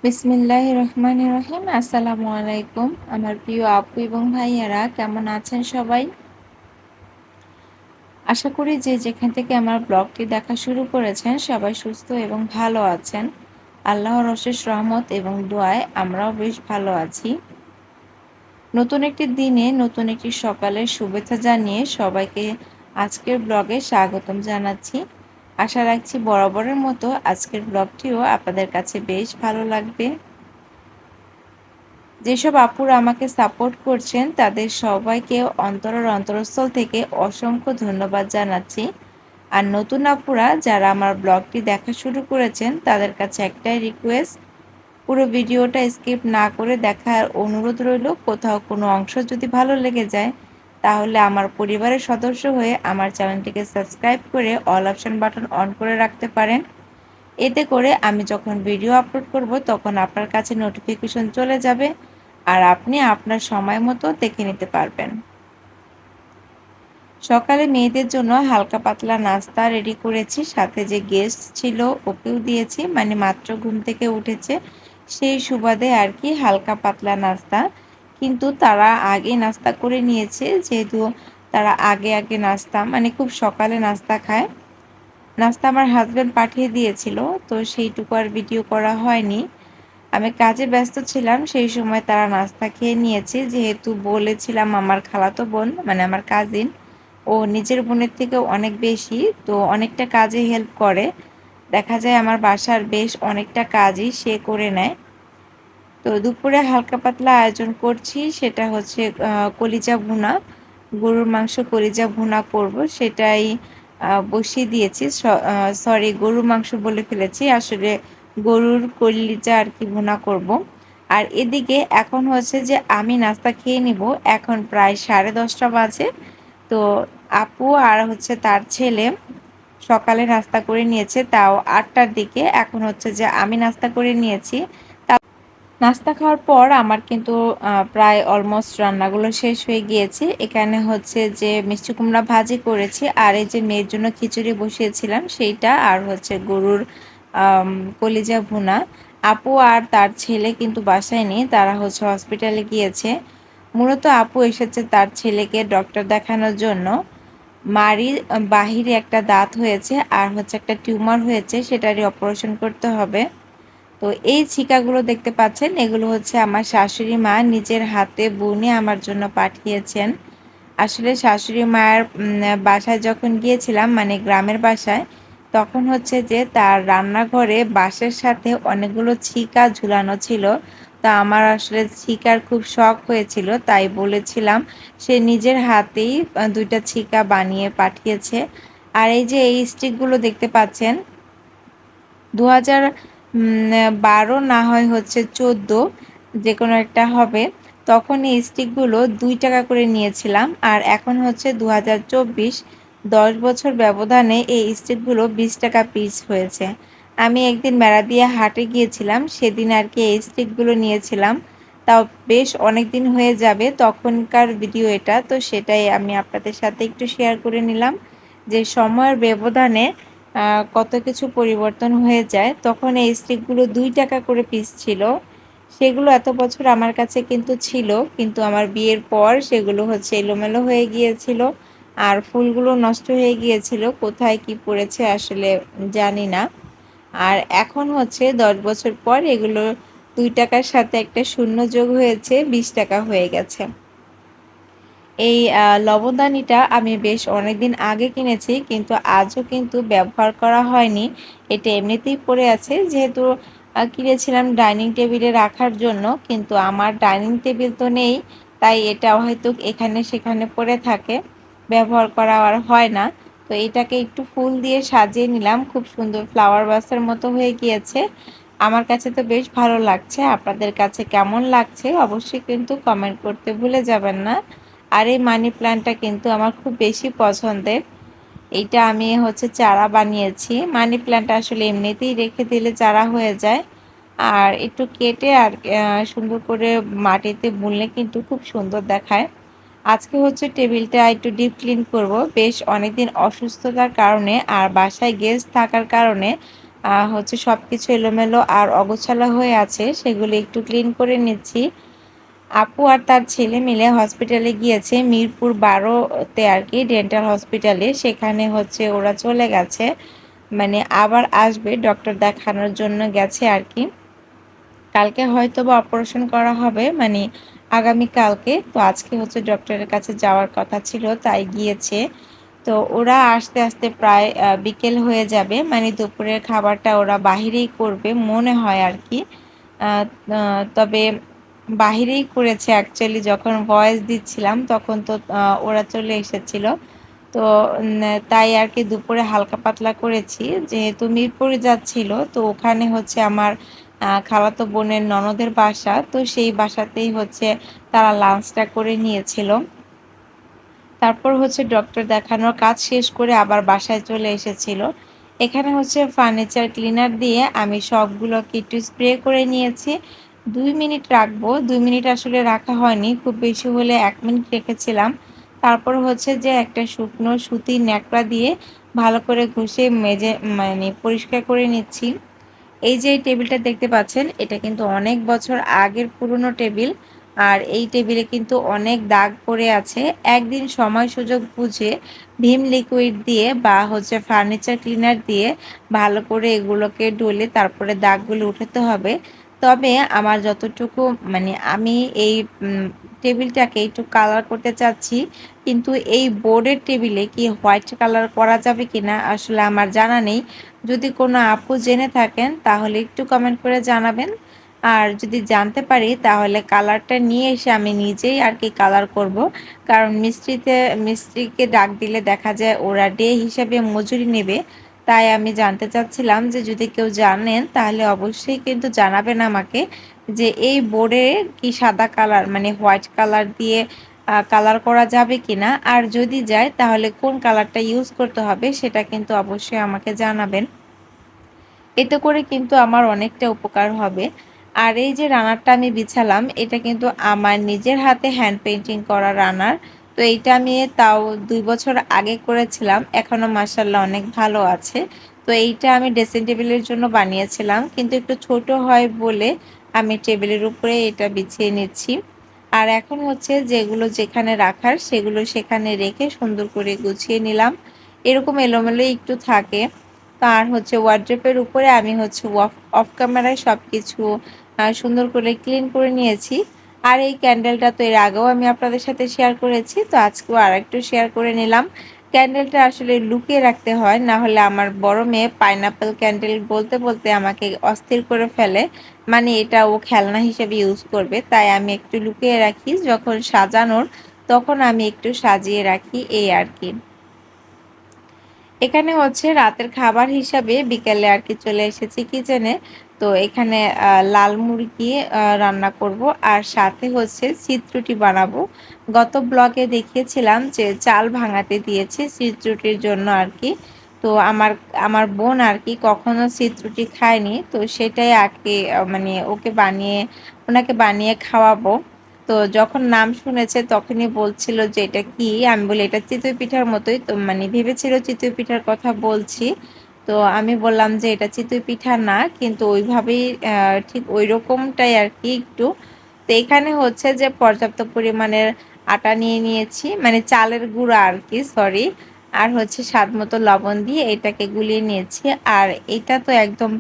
বিসমিল্লাহির রহমানির রহিম। আসসালামু আলাইকুম আমার প্রিয় আপু এবং ভাইয়ারা, কেমন আছেন সবাই? আশা করি যে যেখান থেকে আমার ব্লগটি দেখা শুরু করেছেন সবাই সুস্থ এবং ভালো আছেন। আল্লাহর অশেষ রহমত এবং দোয়ায় আমরাও বেশ ভালো আছি। নতুন একটি দিনে নতুন একটি সকালের শুভেচ্ছা জানিয়ে সবাইকে আজকের ব্লগে স্বাগতম জানাচ্ছি। আশা রাখছি বরাবরের মতো আজকের ব্লগটিও আপনাদের কাছে বেশ ভালো লাগবে। যেসব আপুরা আমাকে সাপোর্ট করছেন তাদের সবাইকে অন্তরের অন্তরস্থল থেকে অসংখ্য ধন্যবাদ জানাচ্ছি। আর নতুন আপুরা যারা আমার ব্লগটি দেখা শুরু করেছেন তাদের কাছে একটাই রিকোয়েস্ট, পুরো ভিডিওটা স্কিপ না করে দেখার অনুরোধ রইল। কোথাও কোনো অংশ যদি ভালো লেগে যায় তাহলে আমার পরিবারের সদস্য হয়ে আমার চ্যানেলটিকে সাবস্ক্রাইব করে অল অপশন বাটন অন করে রাখতে পারেন। এতে করে আমি যখন ভিডিও আপলোড করব তখন আপনার কাছে নোটিফিকেশন চলে যাবে আর আপনি আপনার সময় মতো দেখে নিতে পারবেন। সকালে মেয়েদের জন্য হালকা পাতলা নাস্তা রেডি করেছি, সাথে যে গেস্ট ছিল ওকেও দিয়েছি, মানে মাত্র ঘুম থেকে উঠেছে সেই সুবাদে আর কি হালকা পাতলা নাস্তা। কিন্তু তারা আগে নাস্তা করে নিয়েছে, যেহেতু তারা আগে আগে নাস্তা মানে খুব সকালে নাস্তা খায়। নাস্তা আমার হাজব্যান্ড পাঠিয়ে দিয়েছিল, তো সেইটুকু আর ভিডিও করা হয়নি। আমি কাজে ব্যস্ত ছিলাম সেই সময় তারা নাস্তা খেয়ে নিয়েছে। যেহেতু বলেছিলাম আমার খালাতো বোন মানে আমার কাজিন, ও নিজের বোনের থেকে অনেক বেশি, তো অনেকটা কাজে হেল্প করে। দেখা যায় আমার বাসার বেশ অনেকটা কাজই সে করে নেয়। তো দুপুরে হালকা পাতলা আয়োজন করছি, সেটা হচ্ছে কলিজা ভুনা, গরুর মাংস কলিজা ভুনা করব সেটাই বসিয়ে দিয়েছি। সরি, গরুর মাংস বলে ফেলেছি, আসলে গরুর কলিজা আর কি ভুনা করব। আর এদিকে এখন হচ্ছে যে আমি নাস্তা খেয়ে নিব, এখন প্রায় 10:30 বাজে। তো আপু আর হচ্ছে তার ছেলে সকালে নাস্তা করে নিয়েছে, তাও 8টার দিকে। এখন হচ্ছে যে আমি নাস্তা করে নিয়েছি। নাস্তা খাওয়ার পর আমার কিন্তু প্রায় অলমোস্ট রান্নাগুলো শেষ হয়ে গিয়েছে। এখানে হচ্ছে যে মিষ্টি কুমড়া ভাজি করেছি, আর এই যে মেয়ের জন্য খিচুড়ি বসিয়েছিলাম সেইটা, আর হচ্ছে গরুর কলিজা ভুনা। আপু আর তার ছেলে কিন্তু বাসায় নেই, তারা হচ্ছে হসপিটালে গিয়েছে। মূলত আপু এসেছে তার ছেলেকে ডক্টর দেখানোর জন্য। মারই বাহিরে একটা দাঁত হয়েছে আর হচ্ছে একটা টিউমার হয়েছে, সেটারই অপারেশন করতে হবে। তো এই ছিকাগুলো দেখতে পাচ্ছেন, এগুলো হচ্ছে আমার শাশুড়ি মা নিজের হাতে বুনে আমার জন্য পাঠিয়েছেন। আসলে শাশুড়ি মায়ের বাসায় যখন গিয়েছিলাম, মানে গ্রামের বাসায়, তখন হচ্ছে যে তার রান্নাঘরে বাঁশের সাথে অনেকগুলো ছিকা ঝুলানো ছিল। তা আমার আসলে ছিকার খুব শখ হয়েছিল, তাই বলেছিলাম। সে নিজের হাতেই 2টা ছিকা বানিয়ে পাঠিয়েছে। আর এই যে এই স্টিকগুলো দেখতে পাচ্ছেন, 2012 না হয় হচ্ছে 14, যে কোনো একটা হবে। তখন এই স্টিকগুলো 2 টাকা করে নিয়েছিলাম, আর এখন হচ্ছে 2024, 10 বছর ব্যবধানে এই স্টিকগুলো 20 টাকা পিস হয়েছে। আমি একদিন মেলা দিয়ে হাটে গিয়েছিলাম, সেদিন আর কি এই স্টিকগুলো নিয়েছিলাম। তাও বেশ অনেক দিন হয়ে যাবে তখনকার ভিডিও এটা, তো সেটাই আমি আপনাদের সাথে একটু শেয়ার করে নিলাম যে সময়ের ব্যবধানে কত কিছু পরিবর্তন হয়ে যায়। তখন এই স্টিকগুলো 2 টাকা করে পিস ছিল। সেগুলো এত বছর আমার কাছে কিন্তু ছিল, কিন্তু আমার বিয়ের পর সেগুলো হচ্ছে এলোমেলো হয়ে গিয়েছিল, আর ফুলগুলো নষ্ট হয়ে গিয়েছিল, কোথায় কি পড়েছে আসলে জানি না। আর এখন হচ্ছে 10 বছর পর এগুলো 2 টাকার সাথে একটা শূন্য যোগ হয়েছে, 20 টাকা হয়ে গেছে। এই লবণদানিটা আমি বেশ অনেকদিন আগে কিনেছি, কিন্তু আজও কিন্তু ব্যবহার করা হয়নি। এটা এমনিতেই পড়ে আছে, যেহেতু কিনেছিলাম ডাইনিং টেবিলে রাখার জন্য, কিন্তু আমার ডাইনিং টেবিল তো নেই, তাই এটা হয়তো এখানে সেখানে পড়ে থাকে, ব্যবহার করা আর হয় না। তো এটাকে একটু ফুল দিয়ে সাজিয়ে নিলাম, খুব সুন্দর ফ্লাওয়ার ভাসের মতো হয়ে গিয়েছে। আমার কাছে তো বেশ ভালো লাগছে, আপনাদের কাছে কেমন লাগছে অবশ্যই কিন্তু কমেন্ট করতে ভুলে যাবেন না। আর এই মানি প্ল্যান্টটা কিন্তু আমার খুব বেশি পছন্দের। এইটা আমি হচ্ছে চারা বানিয়েছি। মানি প্ল্যান্ট আসলে এমনিতেই রেখে দিলে চারা হয়ে যায়, আর একটু কেটে আর সুন্দর করে মাটিতে বুনলে কিন্তু খুব সুন্দর দেখায়। আজকে হচ্ছে টেবিলটা একটু ডিপ ক্লিন করব। বেশ অনেকদিন অসুস্থতার কারণে আর বাসায় গেস্ট থাকার কারণে হচ্ছে সবকিছু এলোমেলো আর অগোছালো হয়ে আছে, সেগুলো একটু ক্লিন করে নিচ্ছি। আপু আর তার ছেলে মিলে হসপিটালে গিয়েছে, মিরপুর 12-তে আর কি, ডেন্টাল হসপিটালে। সেখানে হচ্ছে ওরা চলে গেছে, মানে আবার আসবে, ডক্টর দেখানোর জন্য গেছে আর কি। কালকে হয়তো বা অপারেশন করা হবে, মানে আগামীকালকে। তো আজকে হচ্ছে ডক্টরের কাছে যাওয়ার কথা ছিল, তাই গিয়েছে। তো ওরা আস্তে আস্তে প্রায় বিকেল হয়ে যাবে, মানে দুপুরের খাবারটা ওরা বাহিরেই করবে মনে হয় আর কি। তবে বাহিরেই করেছে অ্যাকচুয়ালি। যখন ভয়েস দিচ্ছিলাম তখন তো ওরা চলে এসেছিল। তো তাই আর কি দুপুরে হালকা পাতলা করেছি, যেহেতু মিরপুরে যাচ্ছিল। তো ওখানে হচ্ছে আমার খালাতো বোনের ননদের বাসা, তো সেই বাসাতেই হচ্ছে তারা লাঞ্চটা করে নিয়েছিল। তারপর হচ্ছে ডক্টর দেখানোর কাজ শেষ করে আবার বাসায় চলে এসেছিল। এখানে হচ্ছে ফার্নিচার ক্লিনার দিয়ে আমি সবগুলোকে একটু স্প্রে করে নিয়েছি। 2 মিনিট রাখবো, 2 মিনিট আসলে রাখা হয়নি, খুব বেশি হলে 1 মিনিট রেখেছিলাম। তারপর হচ্ছে যে একটা শুকনো সুতির ন্যাকড়া দিয়ে ভালো করে ঘষে মেজে, মানে পরিষ্কার করে নিচ্ছি। এই যে এই টেবিলটা দেখতে পাচ্ছেন, এটা কিন্তু অনেক বছর আগের পুরনো টেবিল। আর এই টেবিলে কিন্তু অনেক দাগ পড়ে আছে। একদিন সময় সুযোগ বুঝে ভিম লিকুইড দিয়ে বা হচ্ছে ফার্নিচার ক্লিনার দিয়ে ভালো করে এগুলোকে ডলে তারপরে দাগগুলো উঠাতে হবে। তবে আমার যতটুকু, মানে আমি এই টেবিলটাকে একটু কালার করতে চাচ্ছি, কিন্তু এই বোর্ডের টেবিলে কি হোয়াইট কালার করা যাবে কিনা আসলে আমার জানা নেই। যদি কোনো আপু জেনে থাকেন তাহলে একটু কমেন্ট করে জানাবেন। আর যদি জানতে পারি তাহলে কালারটা নিয়ে এসে আমি নিজেই আর কি কালার করব। কারণ মিস্ত্রিকে ডাক দিলে দেখা যায় ওরা ডে হিসাবে মজুরি নেবে। তাই আমি জানতে চাচ্ছিলাম যে যদি কেউ জানেন তাহলে অবশ্যই কিন্তু জানাবেন আমাকে, যে এই বোর্ডে কি সাদা কালার, মানে হোয়াইট কালার দিয়ে কালার করা যাবে কিনা। আর যদি যায় তাহলে কোন কালারটা ইউজ করতে হবে সেটা কিন্তু অবশ্যই আমাকে জানাবেন। এতে করে কিন্তু আমার অনেকটা উপকার হবে। আর এই যে রানারটা আমি বিছালাম, এটা কিন্তু আমার নিজের হাতে হ্যান্ড পেইন্টিং করা রানার। তো এইটা আমি তাও 2 বছর আগে করেছিলাম, এখনো মাশাআল্লাহ অনেক ভালো আছে। তো এইটা আমি ড্রেসিং টেবিলের জন্য বানিয়েছিলাম, কিন্তু একটু ছোট হয় বলে আমি টেবিলের উপরে এটা বিছিয়ে নিচ্ছি। আর এখন হচ্ছে যেগুলো যেখানে রাখার সেগুলো সেখানে রেখে সুন্দর করে গুছিয়ে নিলাম। এরকম এলোমেলো একটু থাকে। আর হচ্ছে ওয়ার্ড্রোবের উপরে আমি হচ্ছে অফ ক্যামেরায় সবকিছু সুন্দর করে ক্লিন করে নিয়েছি। আর এই ক্যান্ডেলটা তো এর আগেও আমি আপনাদের সাথে শেয়ার করেছি, তো আজকেও আরেকটু শেয়ার করে নিলাম। ক্যান্ডেলটা আসলে লুকিয়ে রাখতে হয়, না হলে আমার বড় মেয়ে পাইনাপেল ক্যান্ডেল বলতে বলতে আমাকে অস্থির করে ফেলে, মানে এটা ও খেলনা হিসেবে ইউজ করবে। তাই আমি একটু লুকিয়ে রাখি, যখন সাজানোর তখন আমি একটু সাজিয়ে রাখি, এই আর কি। এখানে হচ্ছে রাতের খাবার হিসাবে বিকেলে আর কি চলে এসেছি কিচেনে। তো এখানে লাল মুরগি রান্না করব, আর সাথে হচ্ছে চিত্রুটি বানাবো। গত ব্লগে দেখিয়েছিলাম যে চাল ভাঙাতে দিয়েছি চিত্রুটির জন্য আর কি। তো আমার আমার বোন আর কি কখনো চিত্রুটি খায়নি, তো সেটাই আর কি মানে ওনাকে বানিয়ে খাওয়াবো। তো যখন নাম শুনেছে তখনই বলছিল যে এটা কি। আমি বলি এটা চিতই পিঠার মতোই, তো মানে ভেবেছিল চিতই পিঠার কথা বলছি। তো আমি বললাম যে এটা চিতই পিঠা না, কিন্তু ওইভাবেই ঠিক ওই রকমটাই আর কি একটু। তো এখানে হচ্ছে যে পর্যাপ্ত পরিমাণের আটা নিয়ে নিয়েছি, মানে চালের গুঁড়া আর কি, সরি। আর হচ্ছে স্বাদ মতো লবণ দিয়ে এটাকে গুলিয়ে নিয়েছি। আর এটা তো একদম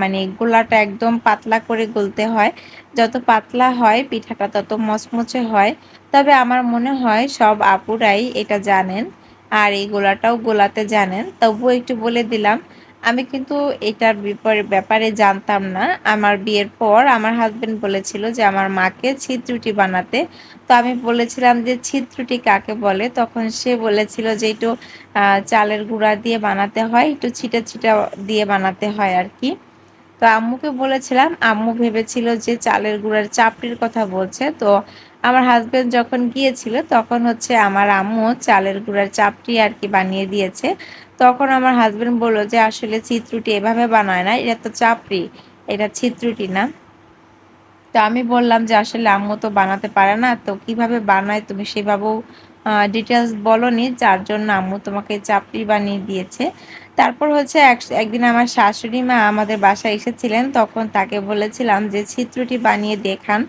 মানে গোলাটা একদম পাতলা করে গুলতে হয়। যত পাতলা হয় পিঠাটা তত মচমচে হয়। তবে আমার মনে হয় সব আপুরাই এটা জানেন, আর এই গোলাটাও গোলাতে জানেন, তবুও একটু বলে দিলাম। আমি কিন্তু এটার ব্যাপারে জানতাম না। আমার বিয়ের পর আমার হাজবেন্ড বলেছিল যে আমার মাকে ছিদ্রুটি বানাতে। তো আমি বলেছিলাম যে ছিদ্রুটি কাকে বলে, তখন সে বলেছিল যে একটু চালের গুঁড়া দিয়ে বানাতে হয়, একটু ছিটা ছিটা দিয়ে বানাতে হয় আর কি। তো আম্মুকে বলেছিলাম, আম্মু ভেবেছিল যে চালের গুঁড়ার চাপড়ির কথা বলছে। তো আমার হাজবেন্ড যখন গিয়েছিল তখন হচ্ছে আমার আম্মু চালের গুঁড়ার চাপড়ি আর কি বানিয়ে দিয়েছে। তখন আমার হাজবেন্ড বলল যে আসলে চিত্রুটি এভাবে বানায় না, এটা তো চাপড়ি, এটা চিত্রুটি না। তো আমি বললাম যে আসলে আম্মু তো বানাতে পারে না, তো কিভাবে বানায় তুমি সেভাবেও ডিটেলস বলোনি, যার জন্য আম্মু তোমাকে চাপড়ি বানিয়ে দিয়েছে। তারপর হচ্ছে একদিন আমার শাশুড়ি মা আমাদের বাসায় এসেছিলেন, তখন তাকে বলেছিলাম যে ছিদ্রটি বানিয়ে দেখান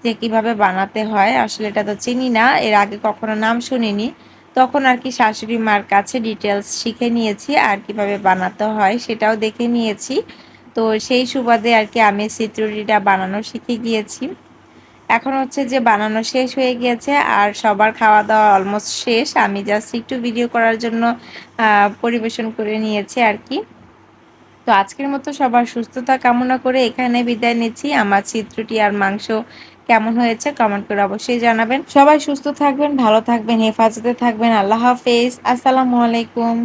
যে কিভাবে বানাতে হয়। আসলে এটা তো চিনি না, এর আগে কখনো নাম শুনিনি। তখন আর কি শাশুড়ি মার কাছে ডিটেলস শিখে নিয়েছি আর কিভাবে বানাতে হয় সেটাও দেখে নিয়েছি। তো সেই সুবাদে আর কি আমি ছিদ্রটিটা বানানো শিখে গিয়েছি। এখন হচ্ছে যে বানানো শেষ হয়ে গিয়েছে আর সবার খাওয়া-দাওয়া অলমোস্ট শেষ। আমি জাস্ট একটু ভিডিও করার জন্য পরিবেশন করে নিয়েছি আরকি। তো আজকের মতো সবার সুস্থতা কামনা করে এখানে বিদায় নিচ্ছি। আমার ছিদ্রটি আর মাংস কেমন হয়েছে কমেন্ট করে অবশ্যই জানাবেন। সবাই সুস্থ থাকবেন, ভালো থাকবেন, হেফাজতে থাকবেন। আল্লাহ হাফেজ। আসসালামু আলাইকুম।